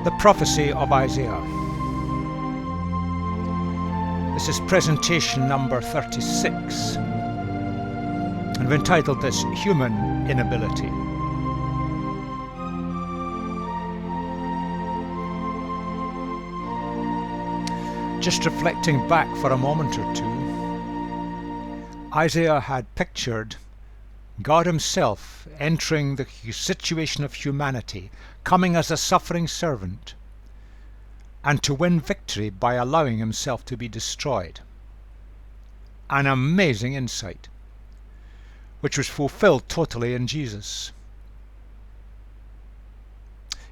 The Prophecy of Isaiah. This is presentation number 36, and I've entitled this Human Inability. Just reflecting back for a moment or two, Isaiah had pictured God himself entering the situation of humanity, coming as a suffering servant, and to win victory by allowing himself to be destroyed. An amazing insight, which was fulfilled totally in Jesus.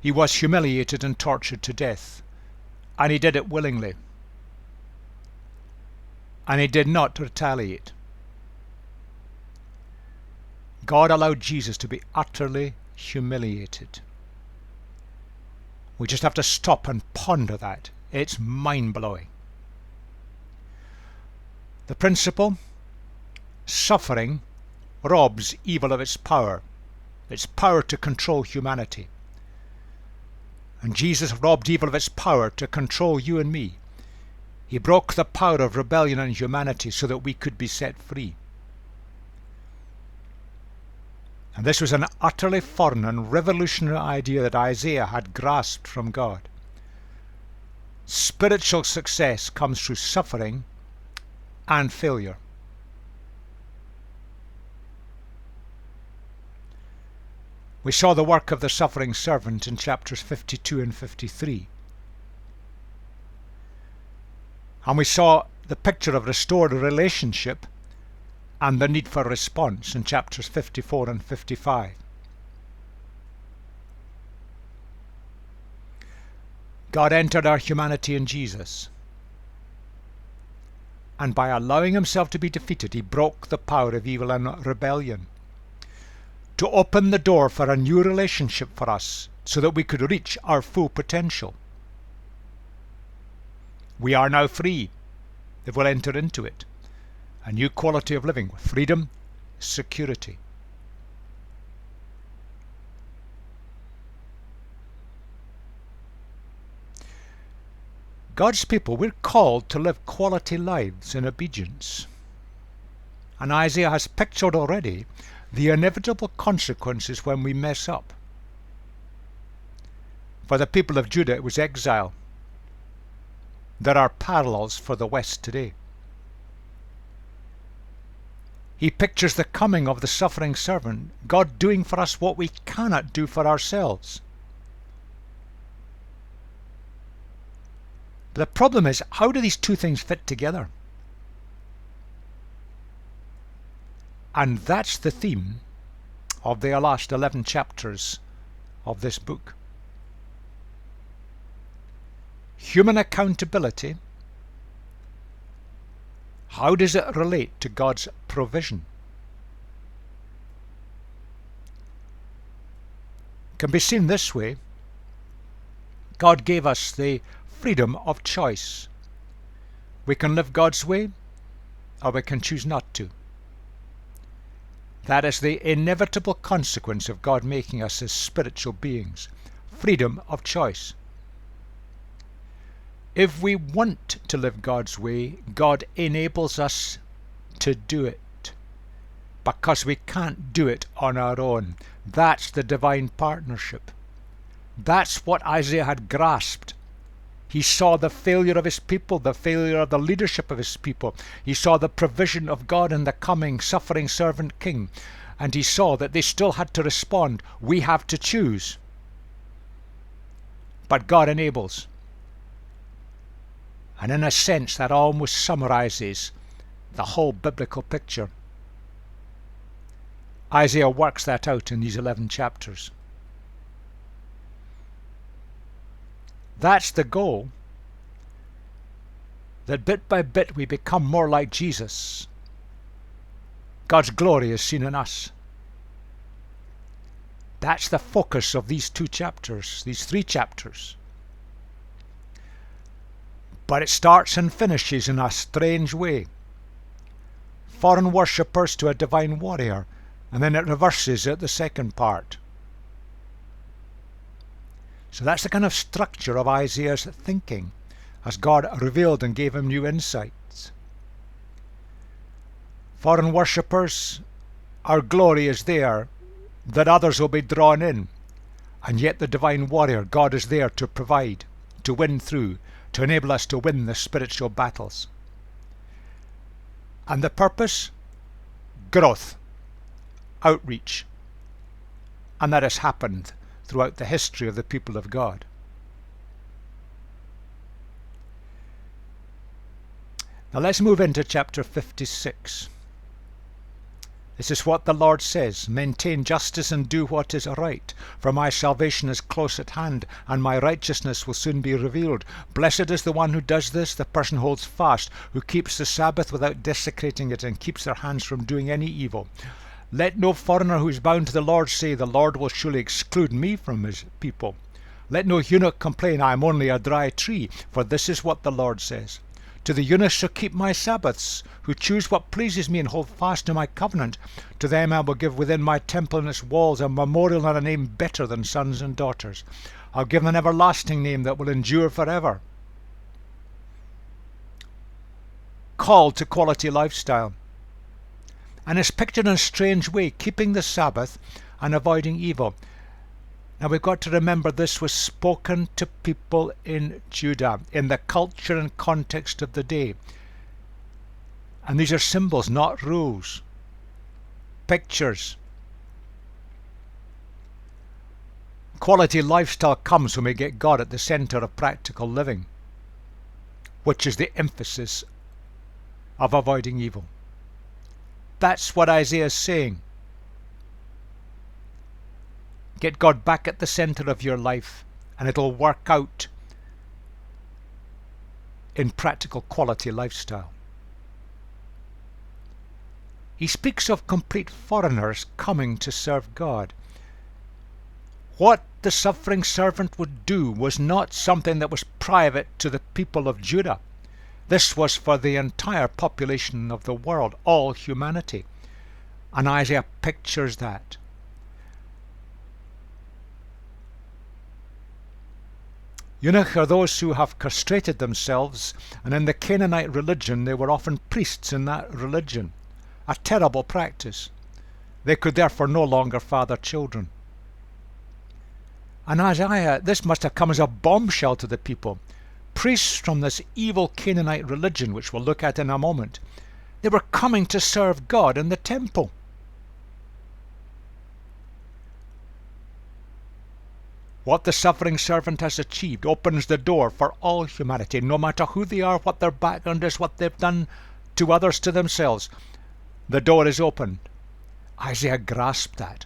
He was humiliated and tortured to death, and he did it willingly. And he did not retaliate. God allowed Jesus to be utterly humiliated. We just have to stop and ponder that. It's mind-blowing. The principle: suffering robs evil of its power to control humanity. And Jesus robbed evil of its power to control you and me. He broke the power of rebellion in humanity so that we could be set free. And this was an utterly foreign and revolutionary idea that Isaiah had grasped from God. Spiritual success comes through suffering and failure. We saw the work of the suffering servant in chapters 52 and 53. And we saw the picture of restored relationship and the need for response in chapters 54 and 55. God entered our humanity in Jesus, and by allowing himself to be defeated, he broke the power of evil and rebellion, to open the door for a new relationship for us so that we could reach our full potential. We are now free if we'll enter into it. A new quality of living, freedom, security. God's people, we're called to live quality lives in obedience. And Isaiah has pictured already the inevitable consequences when we mess up. For the people of Judah, it was exile. There are parallels for the West today. He pictures the coming of the suffering servant, God doing for us what we cannot do for ourselves. But the problem is, how do these two things fit together? And that's the theme of the last 11 chapters of this book. Human accountability. How does it relate to God's provision? It can be seen this way. God gave us the freedom of choice. We can live God's way, or we can choose not to. That is the inevitable consequence of God making us as spiritual beings. Freedom of choice. If we want to live God's way, God enables us to do it, because we can't do it on our own. That's the divine partnership. That's what Isaiah had grasped. He saw the failure of his people, the failure of the leadership of his people. He saw the provision of God in the coming suffering servant king, and he saw that they still had to respond. We have to choose. But God enables. And in a sense, that almost summarizes the whole biblical picture. Isaiah works that out in these 11 chapters. That's the goal, that bit by bit we become more like Jesus. God's glory is seen in us. That's the focus of these 2 chapters, these 3 chapters. But it starts and finishes in a strange way. Foreign worshippers to a divine warrior, and then it reverses at the second part. So that's the kind of structure of Isaiah's thinking as God revealed and gave him new insights. Foreign worshippers, our glory is there that others will be drawn in, and yet the divine warrior, God, is there to provide, to win through, to enable us to win the spiritual battles. And the purpose? Growth, outreach. And that has happened throughout the history of the people of God. Now let's move into chapter 56. This is what the Lord says: maintain justice and do what is right, for my salvation is close at hand, and my righteousness will soon be revealed. Blessed is the one who does this, the person who holds fast, who keeps the Sabbath without desecrating it, and keeps their hands from doing any evil. Let no foreigner who is bound to the Lord say, the Lord will surely exclude me from his people. Let no eunuch complain, I am only a dry tree, for this is what the Lord says: to the eunuchs who keep my Sabbaths, who choose what pleases me and hold fast to my covenant, to them I will give within my temple and its walls a memorial and a name better than sons and daughters. I'll give them an everlasting name that will endure forever. Called to quality lifestyle. And is pictured in a strange way, keeping the Sabbath and avoiding evil. Now we've got to remember this was spoken to people in Judah, in the culture and context of the day. And these are symbols, not rules. Pictures. Quality lifestyle comes when we get God at the center of practical living, which is the emphasis of avoiding evil. That's what Isaiah is saying. Get God back at the center of your life, and it'll work out in practical quality lifestyle. He speaks of complete foreigners coming to serve God. What the suffering servant would do was not something that was private to the people of Judah. This was for the entire population of the world, all humanity. And Isaiah pictures that. Eunuchs are those who have castrated themselves, and in the Canaanite religion they were often priests in that religion. A terrible practice. They could therefore no longer father children. And Isaiah, this must have come as a bombshell to the people. Priests from this evil Canaanite religion, which we'll look at in a moment, they were coming to serve God in the temple. What the suffering servant has achieved opens the door for all humanity, no matter who they are, what their background is, what they've done to others, to themselves. The door is opened. Isaiah grasped that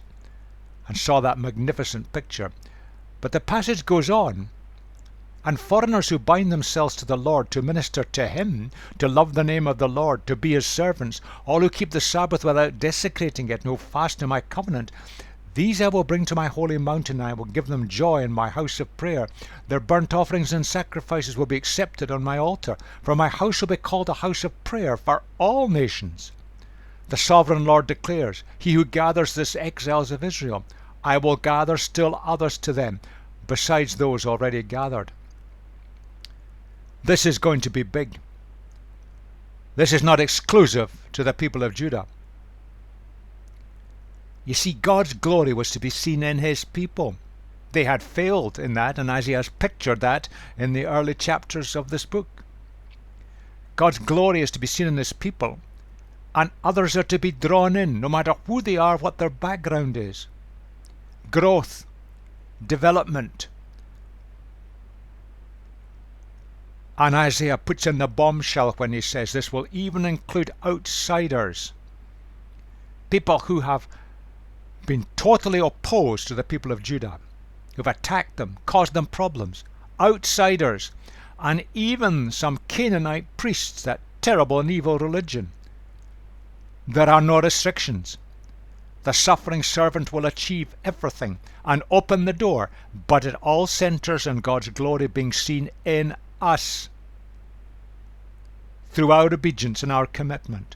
and saw that magnificent picture. But the passage goes on, and foreigners who bind themselves to the Lord to minister to him, to love the name of the Lord, to be his servants, all who keep the Sabbath without desecrating it, and who fast to my covenant, these I will bring to my holy mountain, and I will give them joy in my house of prayer. Their burnt offerings and sacrifices will be accepted on my altar, for my house will be called a house of prayer for all nations. The sovereign Lord declares, he who gathers this exiles of Israel, I will gather still others to them, besides those already gathered. This is going to be big. This is not exclusive to the people of Judah. You see, God's glory was to be seen in his people. They had failed in that, and Isaiah has pictured that in the early chapters of this book. God's glory is to be seen in his people, and others are to be drawn in, no matter who they are, what their background is. Growth, development. And Isaiah puts in the bombshell when he says this will even include outsiders, people who have been totally opposed to the people of Judah, who've attacked them, caused them problems, outsiders, and even some Canaanite priests, that terrible and evil religion. There are no restrictions. The suffering servant will achieve everything and open the door, but it all centers on God's glory being seen in us through our obedience and our commitment,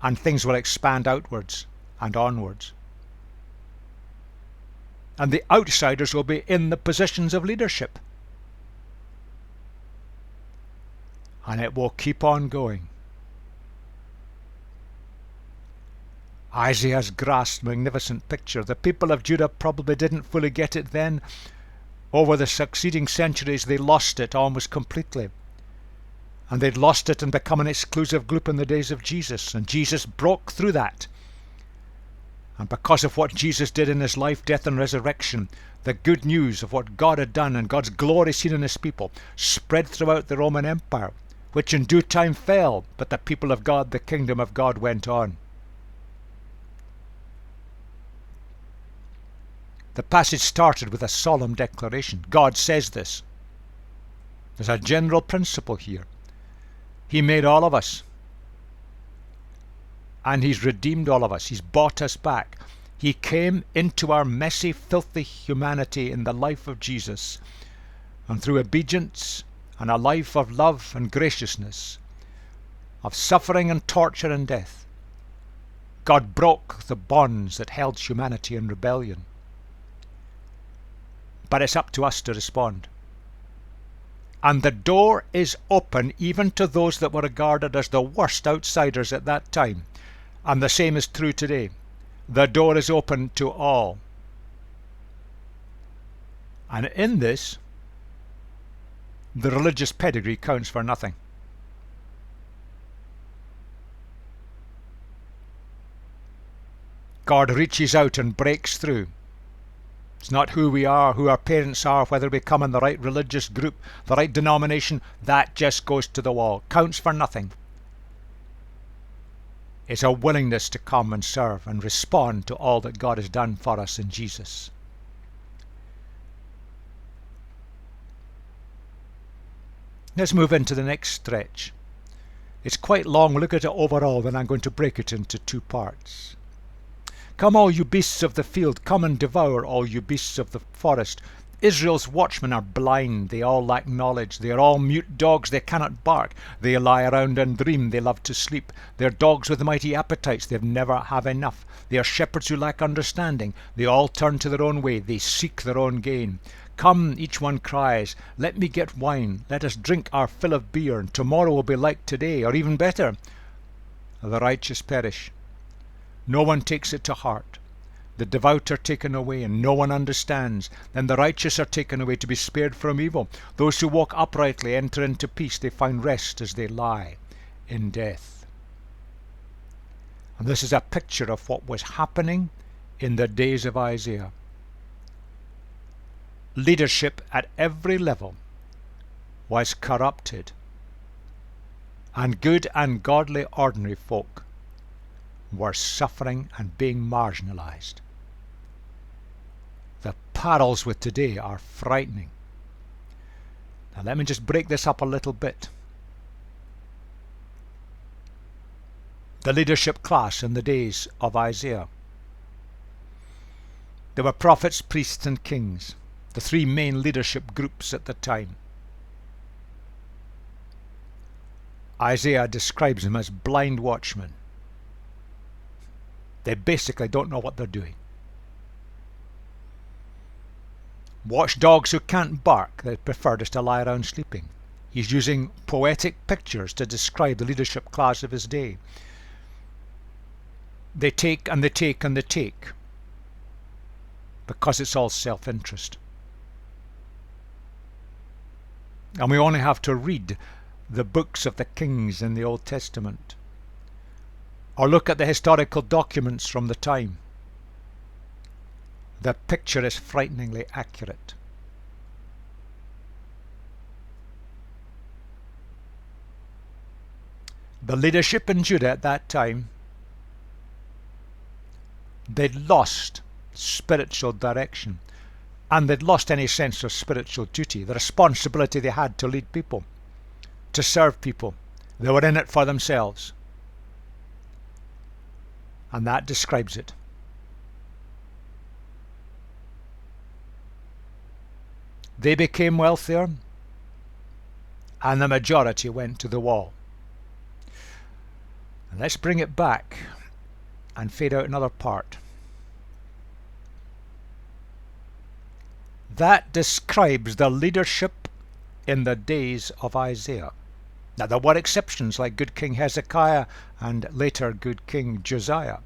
and things will expand outwards and onwards. and the outsiders will be in the positions of leadership. And it will keep on going. Isaiah's grasped a magnificent picture. The people of Judah probably didn't fully get it then. Over the succeeding centuries they lost it almost completely. And they'd lost it and become an exclusive group in the days of Jesus. And Jesus broke through that. And because of what Jesus did in his life, death and resurrection, the good news of what God had done and God's glory seen in his people spread throughout the Roman Empire, which in due time fell, but the people of God, the kingdom of God, went on. The passage started with a solemn declaration. God says this. There's a general principle here. He made all of us. And he's redeemed all of us. He's bought us back. He came into our messy, filthy humanity in the life of Jesus. And through obedience and a life of love and graciousness, of suffering and torture and death, God broke the bonds that held humanity in rebellion. But it's up to us to respond. And the door is open even to those that were regarded as the worst outsiders at that time. And the same is true today. The door is open to all. And in this, the religious pedigree counts for nothing. God reaches out and breaks through. It's not who we are, who our parents are, whether we come in the right religious group, the right denomination. That just goes to the wall. Counts for nothing. It's a willingness to come and serve and respond to all that God has done for us in Jesus. Let's move into the next stretch. It's quite long. We'll look at it overall, then I'm going to break it into two parts. Come, all you beasts of the field, come and devour all you beasts of the forest. Israel's watchmen are blind, they all lack knowledge. They are all mute dogs, they cannot bark. They lie around and dream, they love to sleep. They are dogs with mighty appetites, they never have enough. They are shepherds who lack understanding. They all turn to their own way, they seek their own gain. Come, each one cries, let me get wine. Let us drink our fill of beer, and tomorrow will be like today, or even better. The righteous perish. No one takes it to heart. The devout are taken away, and no one understands. Then the righteous are taken away to be spared from evil. Those who walk uprightly enter into peace. They find rest as they lie in death. And this is a picture of what was happening in the days of Isaiah. Leadership at every level was corrupted, and good and godly ordinary folk were suffering and being marginalized. The parallels with today are frightening. Now let me just break this up a little bit. The leadership class in the days of Isaiah. There were prophets, priests and kings, the three main leadership groups at the time. Isaiah describes them as blind watchmen. They basically don't know what they're doing. Watchdogs who can't bark, they prefer just to lie around sleeping. He's using poetic pictures to describe the leadership class of his day. They take and they take and they take, because it's all self-interest. And we only have to read the books of the kings in the Old Testament, or look at the historical documents from the time. The picture is frighteningly accurate. The leadership in Judah at that time, they'd lost spiritual direction, and they'd lost any sense of spiritual duty, the responsibility they had to lead people, to serve people. They were in it for themselves. And that describes it. They became wealthier, and the majority went to the wall. And let's bring it back and fade out another part. That describes the leadership in the days of Isaiah. Now there were exceptions like good King Hezekiah and later good King Josiah.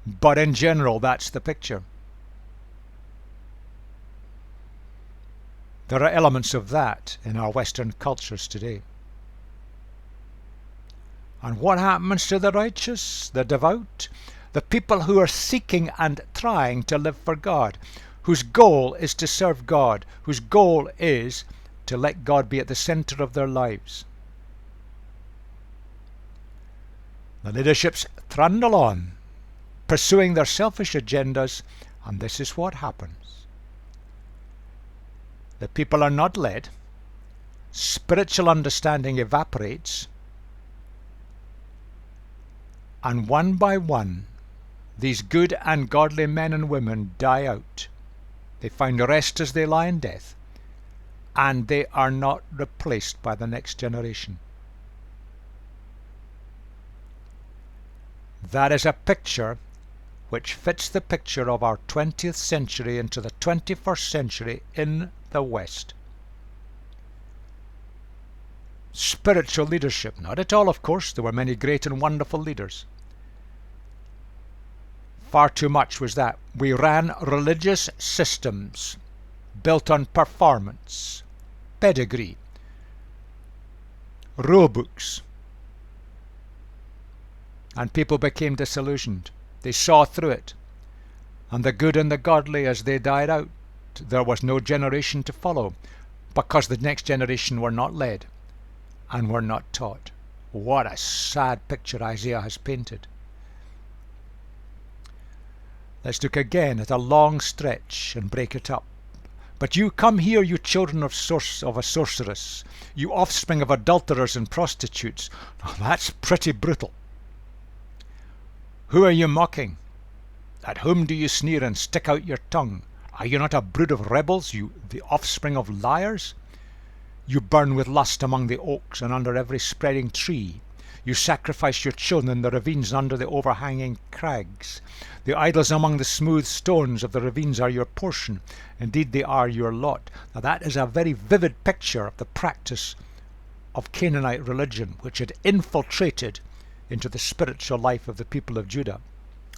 But in general, that's the picture. There are elements of that in our Western cultures today. And what happens to the righteous, the devout, the people who are seeking and trying to live for God, whose goal is to serve God, whose goal is to let God be at the center of their lives? The leaderships trundle on, pursuing their selfish agendas, and this is what happens. The people are not led, spiritual understanding evaporates, and one by one, these good and godly men and women die out. They find rest as they lie in death, and they are not replaced by the next generation. That is a picture which fits the picture of our 20th century into the 21st century in the West. Spiritual leadership, not at all, of course. There were many great and wonderful leaders. Far too much was that. We ran religious systems built on performance, pedigree, rule books, and people became disillusioned. They saw through it. And the good and the godly, as they died out, there was no generation to follow, because the next generation were not led and were not taught. What a sad picture Isaiah has painted. Let's look again at a long stretch and break it up. But you come here, you children of a sorceress, you offspring of adulterers and prostitutes. Now that's pretty brutal. Who are you mocking? At whom do you sneer and stick out your tongue? Are you not a brood of rebels, you the offspring of liars? You burn with lust among the oaks and under every spreading tree. You sacrifice your children in the ravines and under the overhanging crags. The idols among the smooth stones of the ravines are your portion. Indeed, they are your lot. Now that is a very vivid picture of the practice of Canaanite religion, which had infiltrated into the spiritual life of the people of Judah.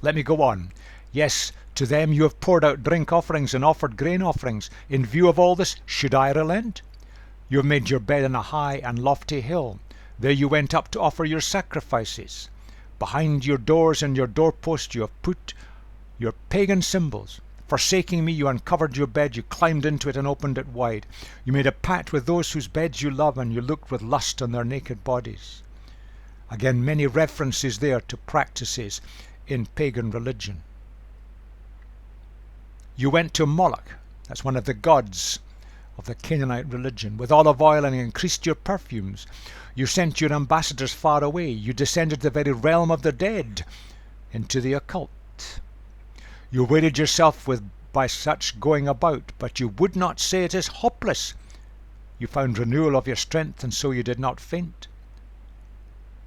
Let me go on. Yes, to them you have poured out drink offerings and offered grain offerings. In view of all this, should I relent? You have made your bed on a high and lofty hill. There you went up to offer your sacrifices. Behind your doors and your doorposts you have put your pagan symbols. Forsaking me, you uncovered your bed, you climbed into it and opened it wide. You made a pact with those whose beds you love, and you looked with lust on their naked bodies. Again, many references there to practices in pagan religion. You went to Moloch, that's one of the gods of the Canaanite religion, with olive oil and increased your perfumes. You sent your ambassadors far away. You descended to the very realm of the dead, into the occult. You wearied yourself by such going about, but you would not say it is hopeless. You found renewal of your strength, and so you did not faint.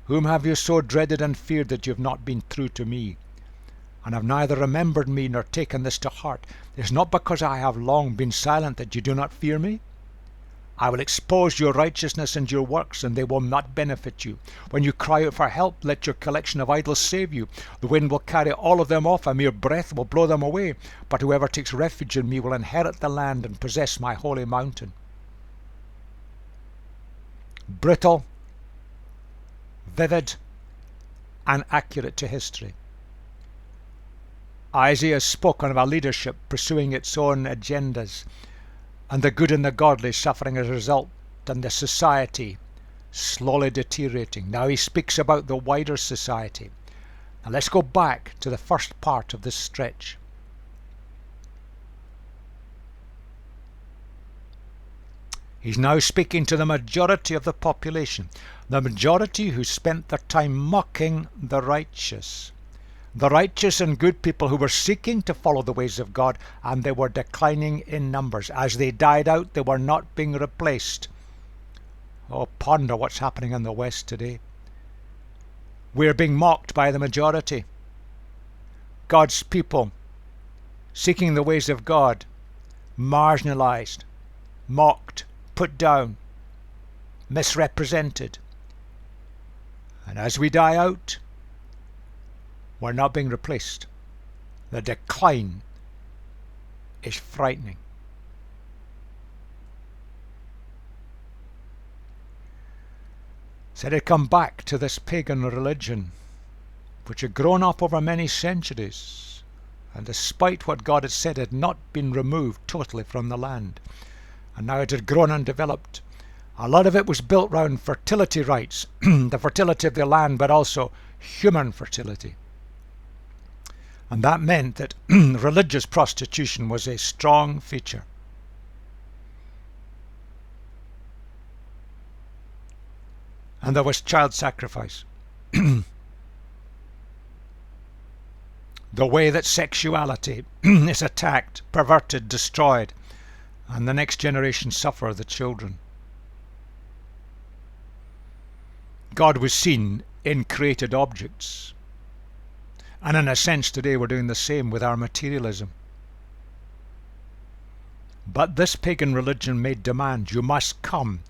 Whom have you so dreaded and feared that you have not been true to me, and have neither remembered me nor taken this to heart? It is not because I have long been silent that you do not fear me. I will expose your righteousness and your works, and they will not benefit you. When you cry out for help, let your collection of idols save you. The wind will carry all of them off, a mere breath will blow them away. But whoever takes refuge in me will inherit the land and possess my holy mountain. Brittle, vivid, and accurate to history. Isaiah spoke of a leadership pursuing its own agendas, and the good and the godly suffering as a result, and the society slowly deteriorating. Now he speaks about the wider society. Now let's go back to the first part of this stretch. He's now speaking to the majority of the population, the majority who spent their time mocking the righteous and good people who were seeking to follow the ways of God, and they were declining in numbers. As they died out, they were not being replaced. Oh, ponder what's happening in the West today. We're being mocked by the majority. God's people, seeking the ways of God, marginalized, mocked, put down, misrepresented. And as we die out, we're not being replaced. The decline is frightening. So they'd come back to this pagan religion, which had grown up over many centuries, and despite what God had said, had not been removed totally from the land. And now it had grown and developed. A lot of it was built around fertility rights, the fertility of the land, but also human fertility. And that meant that religious prostitution was a strong feature. And there was child sacrifice. The way that sexuality is attacked, perverted, destroyed, and the next generation suffer, the children. God was seen in created objects. And in a sense today we're doing the same with our materialism. But this pagan religion made demands. You must come.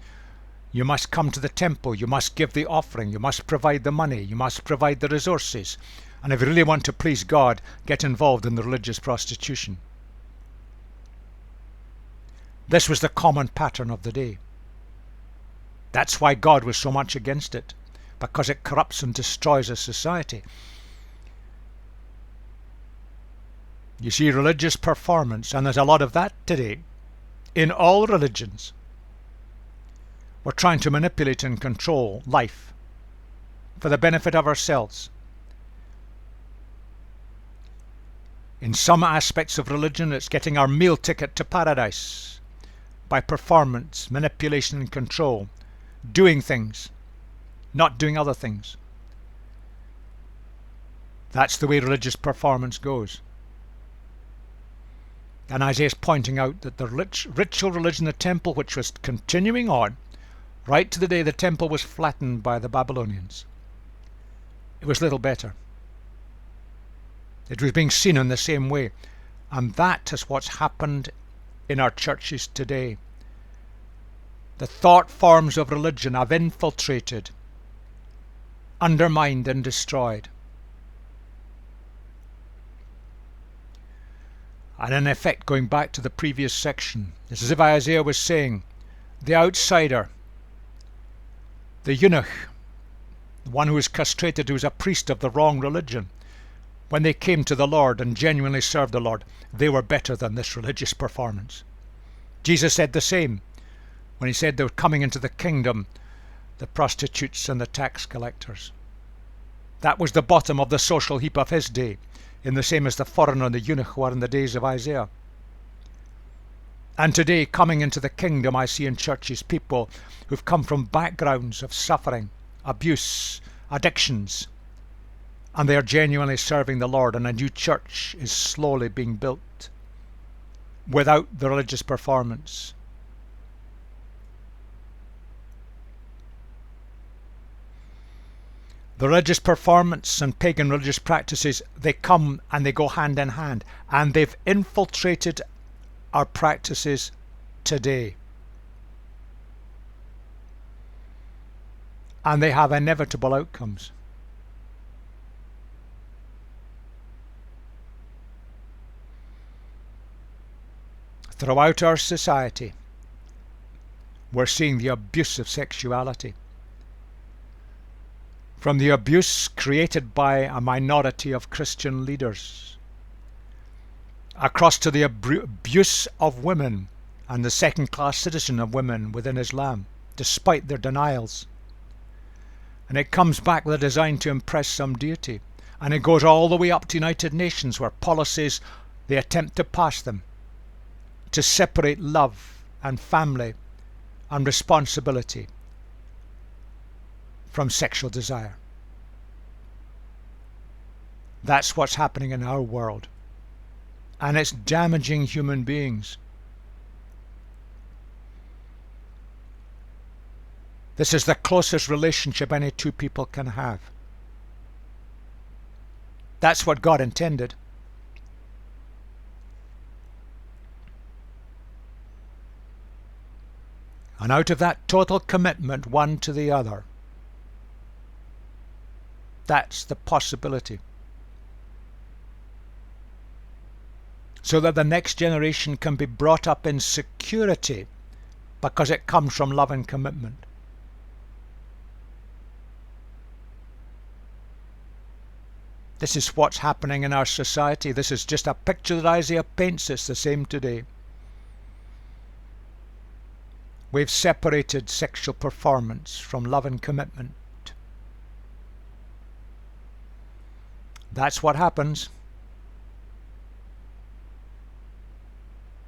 You must come to the temple. You must give the offering. You must provide the money. You must provide the resources. And if you really want to please God, get involved in the religious prostitution. This was the common pattern of the day. That's why God was so much against it, because it corrupts and destroys a society. You see, religious performance, and there's a lot of that today, in all religions. We're trying to manipulate and control life for the benefit of ourselves. In some aspects of religion, it's getting our meal ticket to paradise by performance, manipulation and control, doing things, not doing other things. That's the way religious performance goes. And Isaiah is pointing out that the ritual religion, the temple, which was continuing on right to the day the temple was flattened by the Babylonians, it was little better. It was being seen in the same way. And that is what's happened in our churches today. The thought forms of religion have infiltrated, undermined and destroyed. And in effect, going back to the previous section, it's as if Isaiah was saying, the outsider, the eunuch, the one who was castrated, who was a priest of the wrong religion, when they came to the Lord and genuinely served the Lord, they were better than this religious performance. Jesus said the same when he said they were coming into the kingdom, the prostitutes and the tax collectors. That was the bottom of the social heap of his day, in the same as the foreigner and the eunuch were in the days of Isaiah. And today, coming into the kingdom, I see in churches people who've come from backgrounds of suffering, abuse, addictions, and they are genuinely serving the Lord, and a new church is slowly being built without the religious performance. The religious performance and pagan religious practices, they come and they go hand in hand, and they've infiltrated our practices today. And they have inevitable outcomes. Throughout our society, we're seeing the abuse of sexuality. From the abuse created by a minority of Christian leaders, across to the abuse of women and the second-class citizen of women within Islam, despite their denials. And it comes back with a design to impress some deity. And it goes all the way up to United Nations, where policies, they attempt to pass them to separate love and family and responsibility from sexual desire. That's what's happening in our world. And it's damaging human beings. This is the closest relationship any two people can have. That's what God intended. And out of that total commitment one to the other, that's the possibility. So that the next generation can be brought up in security because it comes from love and commitment. This is what's happening in our society. This is just a picture that Isaiah paints. It's the same today. We've separated sexual performance from love and commitment. That's what happens.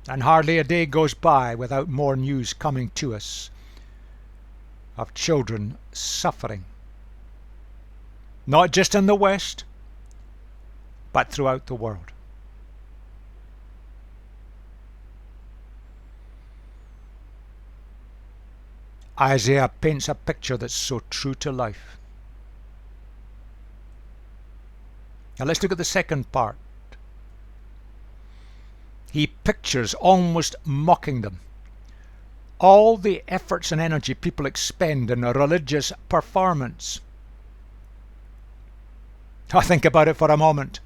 And hardly a day goes by without more news coming to us of children suffering. Not just in the West, but throughout the world. Isaiah paints a picture that's so true to life. Now let's look at the second part. He pictures, almost mocking them, all the efforts and energy people expend in a religious performance. Now think about it for a moment.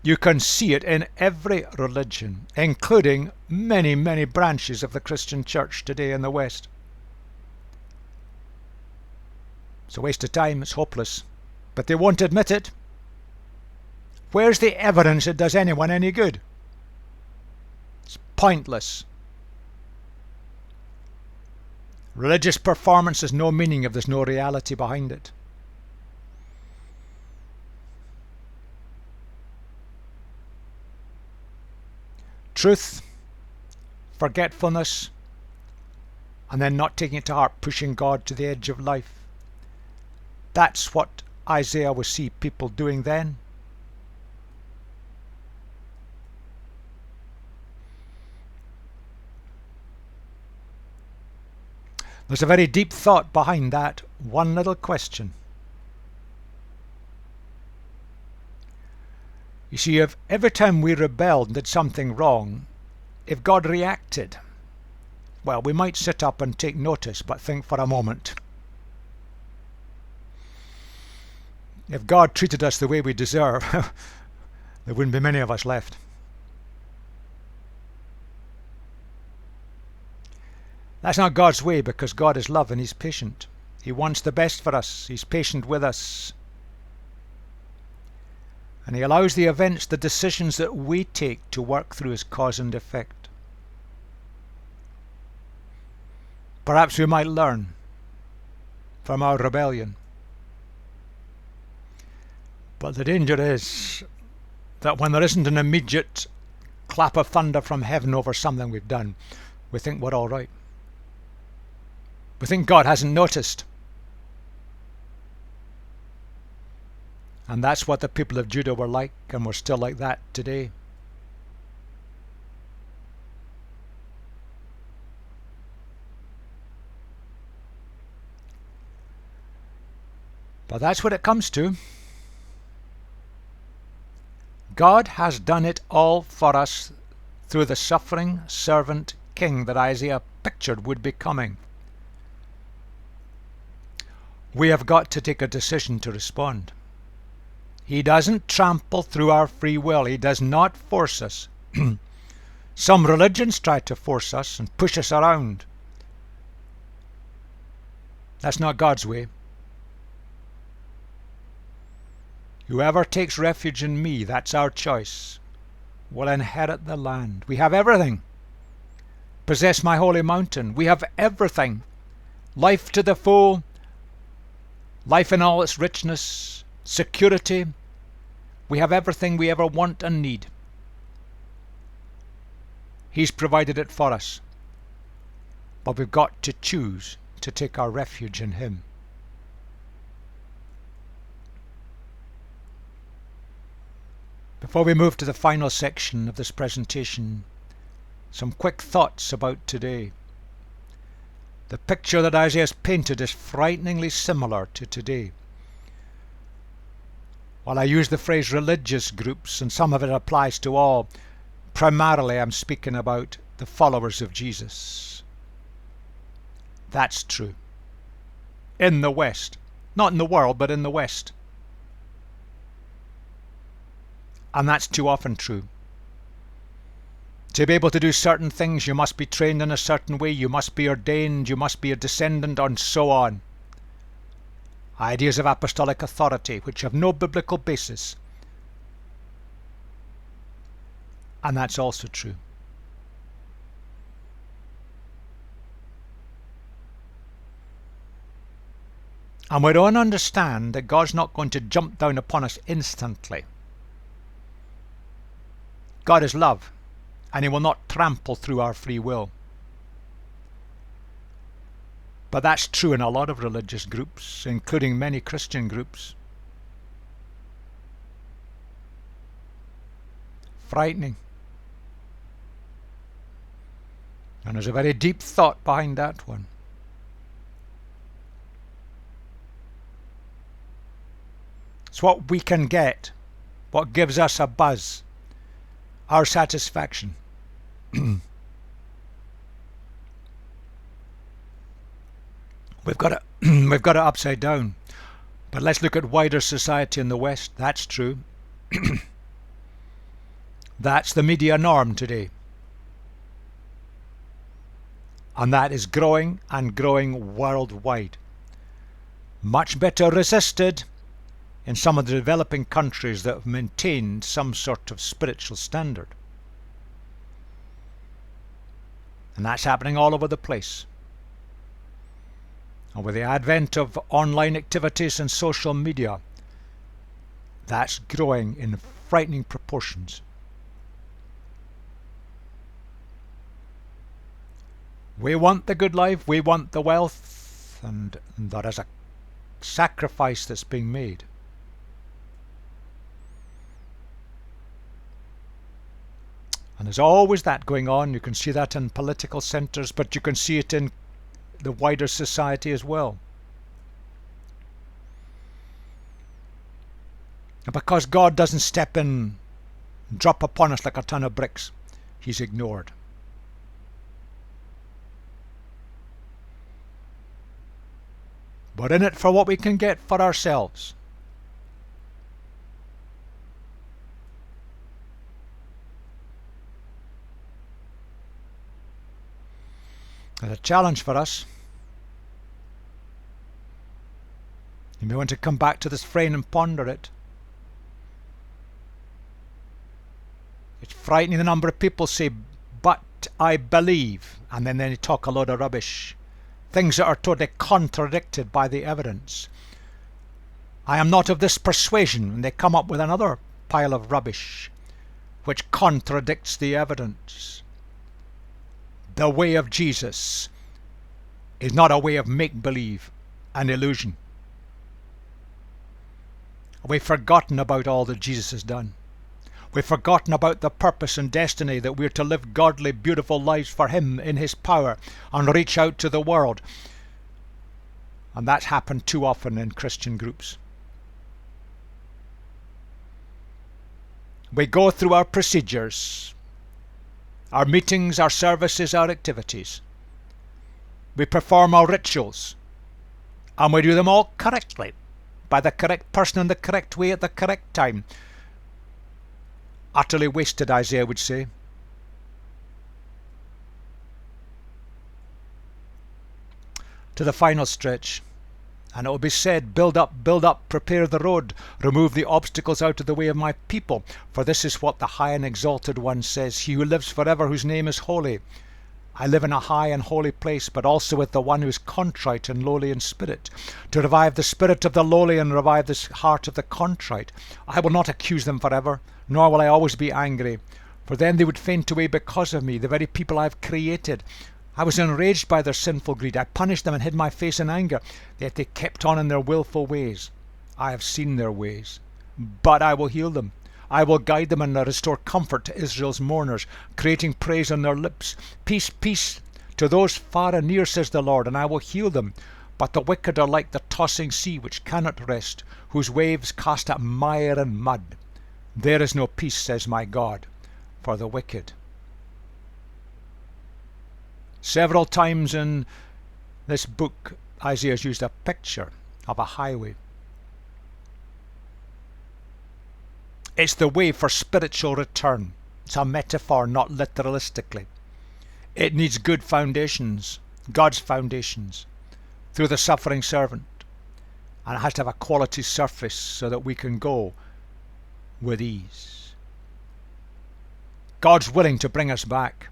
You can see it in every religion, including many, many branches of the Christian church today in the West. It's a waste of time, it's hopeless, but they won't admit it. Where's the evidence it does anyone any good? It's pointless. Religious performance has no meaning if there's no reality behind it. Truth, forgetfulness, and then not taking it to heart, pushing God to the edge of life. That's what Isaiah will see people doing then. There's a very deep thought behind that one little question. You see, if every time we rebelled and did something wrong, if God reacted, well, we might sit up and take notice, but think for a moment. If God treated us the way we deserve, there wouldn't be many of us left. That's not God's way, because God is love and He's patient. He wants the best for us. He's patient with us. And He allows the events, the decisions that we take to work through as cause and effect. Perhaps we might learn from our rebellion. But the danger is that when there isn't an immediate clap of thunder from heaven over something we've done, we think we're all right. We think God hasn't noticed. And that's what the people of Judah were like, and we're still like that today. But that's what it comes to. God has done it all for us through the suffering servant king that Isaiah pictured would be coming. We have got to take a decision to respond. He doesn't trample through our free will. He does not force us. Some religions try to force us and push us around. That's not God's way. Whoever takes refuge in me, that's our choice, will inherit the land. We have everything. Possess my holy mountain. We have everything. Life to the full. Life in all its richness. Security. We have everything we ever want and need. He's provided it for us. But we've got to choose to take our refuge in Him. Before we move to the final section of this presentation, some quick thoughts about today. The picture that Isaiah has painted is frighteningly similar to today. While I use the phrase religious groups, and some of it applies to all, primarily I'm speaking about the followers of Jesus. That's true. In the West. Not in the world, but in the West. And that's too often true. To be able to do certain things, you must be trained in a certain way, you must be ordained, you must be a descendant, and so on. Ideas of apostolic authority which have no biblical basis. And that's also true. And we don't understand that God's not going to jump down upon us instantly. God is love, and He will not trample through our free will. But that's true in a lot of religious groups, including many Christian groups. Frightening. And there's a very deep thought behind that one. It's what we can get, what gives us a buzz, our satisfaction. We've got it upside down. But let's look at wider society in the West. That's true. That's the media norm today. And that is growing and growing worldwide. Much better resisted in some of the developing countries that have maintained some sort of spiritual standard. And that's happening all over the place. And with the advent of online activities and social media, that's growing in frightening proportions. We want the good life, we want the wealth, and there is a sacrifice that's being made. And there's always that going on. You can see that in political centres, but you can see it in the wider society as well. And because God doesn't step in, drop upon us like a ton of bricks, He's ignored. We're in it for what we can get for ourselves. It's a challenge for us. You may want to come back to this frame and ponder it. It's frightening the number of people say, but I believe, and then they talk a load of rubbish. Things that are totally contradicted by the evidence. I am not of this persuasion, and they come up with another pile of rubbish which contradicts the evidence. The way of Jesus is not a way of make-believe and illusion. We've forgotten about all that Jesus has done. We've forgotten about the purpose and destiny that we're to live godly, beautiful lives for Him in His power and reach out to the world. And that's happened too often in Christian groups. We go through our procedures, our meetings, our services, our activities. We perform our rituals, and we do them all correctly, by the correct person in the correct way at the correct time. Utterly wasted, Isaiah would say. To the final stretch, and it will be said, build up, prepare the road, remove the obstacles out of the way of my people. For this is what the high and exalted one says, He who lives forever, whose name is holy. I live in a high and holy place, but also with the one who is contrite and lowly in spirit, to revive the spirit of the lowly and revive the heart of the contrite. I will not accuse them forever, nor will I always be angry, for then they would faint away because of me, the very people I have created. I was enraged by their sinful greed. I punished them and hid my face in anger, yet they kept on in their willful ways. I have seen their ways, but I will heal them. I will guide them and restore comfort to Israel's mourners, creating praise on their lips. Peace, peace to those far and near, says the Lord, and I will heal them. But the wicked are like the tossing sea which cannot rest, whose waves cast up mire and mud. There is no peace, says my God, for the wicked. Several times in This book, Isaiah's used a picture of a highway. It's the way for spiritual return. It's a metaphor, not literalistically. It needs good foundations, God's foundations, through the suffering servant. And it has to have a quality surface so that we can go with ease. God's willing to bring us back.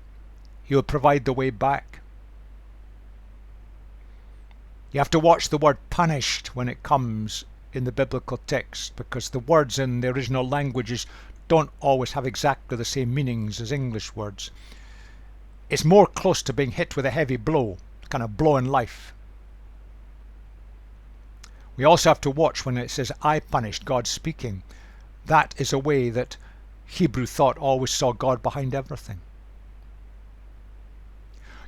He'll provide the way back. You have to watch the word punished when it comes in the biblical text, because the words in the original languages don't always have exactly the same meanings as English words. It's more close to being hit with a heavy blow, kind of blow in life. We also have to watch when it says, I punished, God speaking. That is a way that Hebrew thought always saw God behind everything.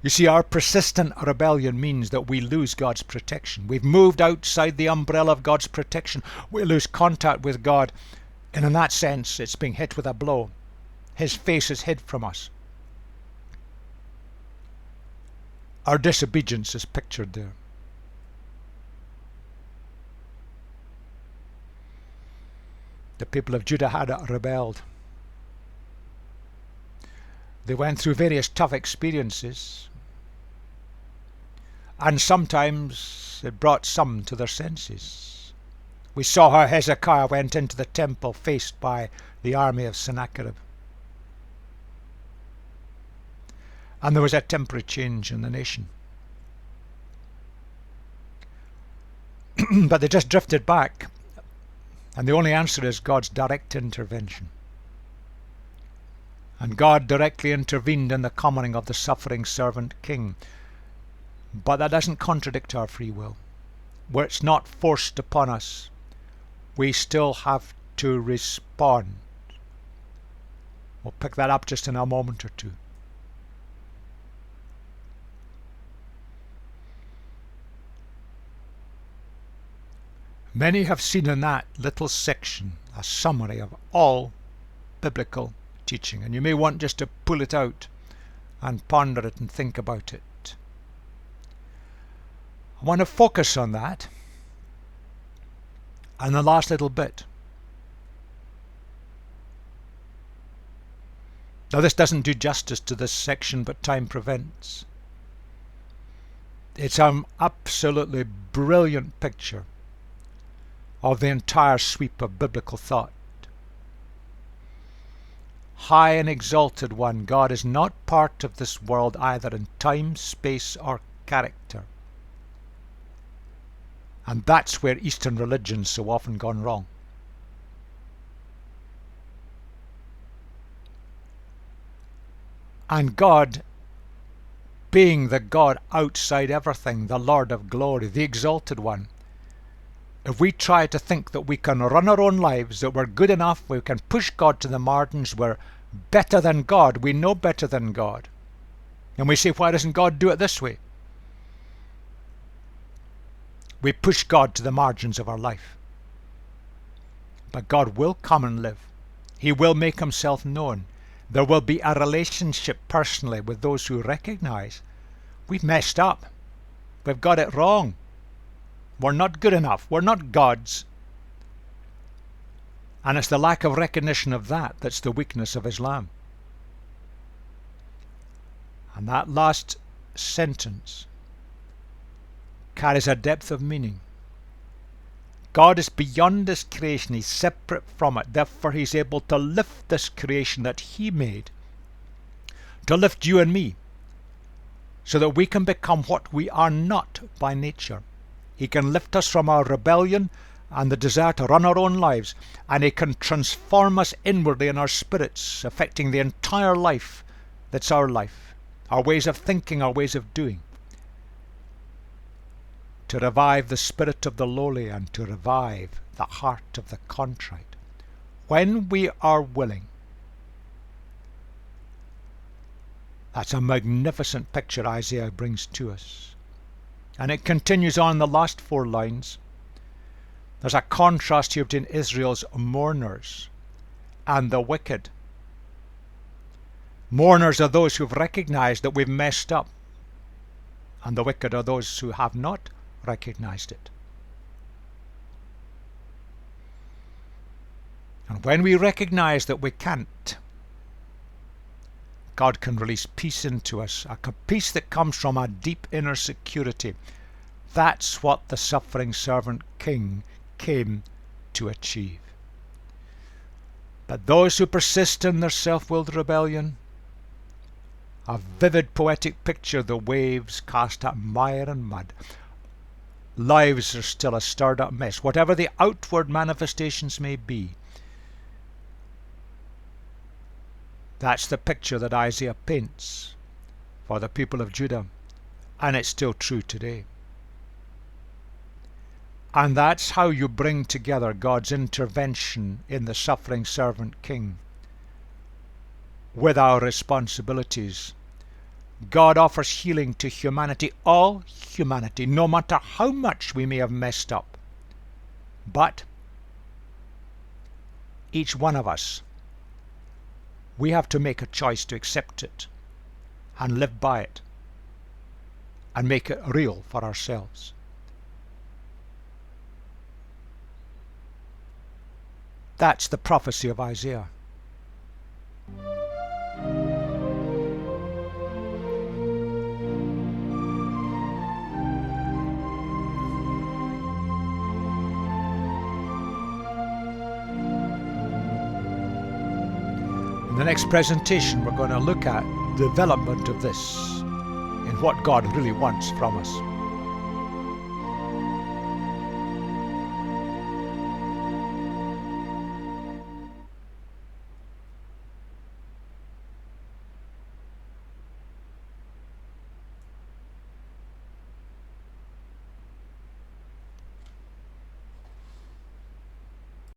You see, our persistent rebellion means that we lose God's protection. We've moved outside the umbrella of God's protection. We lose contact with God. And in that sense, it's being hit with a blow. His face is hid from us. Our disobedience is pictured there. The people of Judah had rebelled. They went through various tough experiences, and sometimes it brought some to their senses. We saw how Hezekiah went into the temple faced by the army of Sennacherib. And there was a temporary change in the nation. But they just drifted back, and the only answer is God's direct intervention. And God directly intervened in the coming of the suffering servant king. But that doesn't contradict our free will. Where it's not forced upon us, we still have to respond. We'll pick that up just in a moment or two. Many have seen in that little section a summary of all biblical teaching, and you may want just to pull it out and ponder it and think about it. I want to focus on that and the last little bit. Now, this doesn't do justice to this section, but time prevents. It's an absolutely brilliant picture of the entire sweep of biblical thought. High and exalted one, God is not part of this world either in time, space, or character. And that's where Eastern religion's so often gone wrong. And God, being the God outside everything, the Lord of glory, the exalted one, if we try to think that we can run our own lives, that we're good enough, we can push God to the margins, we're better than God, we know better than God, and we say, why doesn't God do it this way? We push God to the margins of our life. But God will come and live. He will make himself known. There will be a relationship personally with those who recognize we've messed up. We've got it wrong. We're not good enough. We're not gods. And it's the lack of recognition of that that's the weakness of Islam. And that last sentence carries a depth of meaning. God is beyond this creation. He's separate from it. Therefore, he's able to lift this creation that he made, to lift you and me, so that we can become what we are not by nature. He can lift us from our rebellion and the desire to run our own lives, and he can transform us inwardly in our spirits, affecting the entire life that's our life, our ways of thinking, our ways of doing, to revive the spirit of the lowly and to revive the heart of the contrite. When we are willing. That's a magnificent picture Isaiah brings to us. And it continues on the last 4 lines. There's a contrast here between Israel's mourners and the wicked. Mourners are those who've recognized that we've messed up and the wicked are those who have not recognized it. And when we recognize that we can't, God can release peace into us, a peace that comes from a deep inner security. That's what the suffering servant king came to achieve. But those who persist in their self-willed rebellion, a vivid poetic picture, the waves cast at mire and mud. Lives are still a stirred up mess, whatever the outward manifestations may be. That's the picture that Isaiah paints for the people of Judah, and it's still true today. And that's how you bring together God's intervention in the suffering servant king with our responsibilities. God offers healing to humanity, all humanity, no matter how much we may have messed up. But each one of us, we have to make a choice to accept it and live by it and make it real for ourselves. That's the prophecy of Isaiah. In the next presentation, we're going to look at the development of this and what God really wants from us.